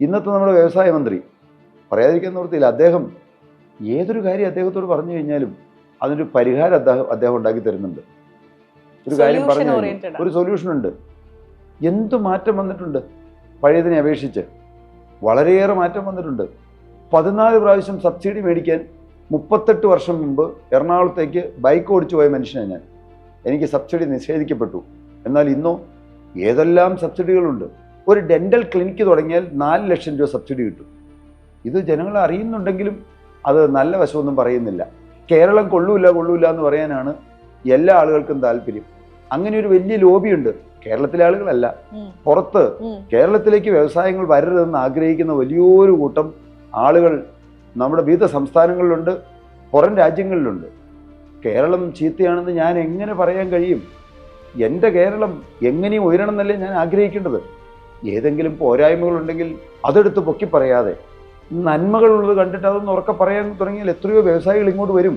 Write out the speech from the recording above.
ഇന്നത്തെ നമ്മുടെ വ്യവസായ മന്ത്രി, പറയാതിരിക്കാൻ നിവൃത്തിയില്ല, അദ്ദേഹം ഏതൊരു കാര്യം അദ്ദേഹത്തോട് പറഞ്ഞു കഴിഞ്ഞാലും അതിനൊരു പരിഹാരം അദ്ദേഹം ഉണ്ടാക്കി തരുന്നുണ്ട്. ഒരു കാര്യം പറഞ്ഞു കഴിഞ്ഞാൽ ഒരു സൊല്യൂഷൻ ഉണ്ട്. എന്ത് മാറ്റം വന്നിട്ടുണ്ട് പഴയതിനെ അപേക്ഷിച്ച്, വളരെയേറെ മാറ്റം വന്നിട്ടുണ്ട്. 14 പ്രാവശ്യം സബ്സിഡി മേടിക്കാൻ 38 വർഷം മുമ്പ് എറണാകുളത്തേക്ക് ബൈക്ക് ഓടിച്ചു പോയ മനുഷ്യനാണ് ഞാൻ. എനിക്ക് സബ്സിഡി നിഷേധിക്കപ്പെട്ടു. എന്നാൽ ഇന്നോ ഏതെല്ലാം സബ്സിഡികളുണ്ട്. ഒരു ഡെൻ്റൽ ക്ലിനിക്ക് തുടങ്ങിയാൽ 4 ലക്ഷം രൂപ സബ്സിഡി കിട്ടും. ഇത് ജനങ്ങൾ അറിയുന്നുണ്ടെങ്കിലും അത് നല്ല വശമൊന്നും പറയുന്നില്ല. കേരളം കൊള്ളൂല എന്ന് പറയാനാണ് എല്ലാ ആളുകൾക്കും താല്പര്യം. അങ്ങനെ ഒരു വലിയ ലോബിയുണ്ട്. കേരളത്തിലെ ആളുകളല്ല, പുറത്ത് കേരളത്തിലേക്ക് വ്യവസായങ്ങൾ വരരുതെന്ന് ആഗ്രഹിക്കുന്ന വലിയൊരു കൂട്ടം ആളുകൾ നമ്മുടെ വിവിധ സംസ്ഥാനങ്ങളിലുണ്ട്, പുറം രാജ്യങ്ങളിലുണ്ട്. കേരളം ചീത്തയാണെന്ന് ഞാൻ എങ്ങനെ പറയാൻ കഴിയും? എൻ്റെ കേരളം എങ്ങനെയും ഉയരണം എന്നല്ലേ ഞാൻ ആഗ്രഹിക്കേണ്ടത്. ഏതെങ്കിലും പോരായ്മകളുണ്ടെങ്കിൽ അതെടുത്ത് പൊക്കി പറയാതെ നന്മകളുള്ളത് കണ്ടിട്ട് അതൊന്ന് ഉറക്കെ പറയാൻ തുടങ്ങിയാൽ എത്രയോ വ്യവസായികൾ ഇങ്ങോട്ട് വരും.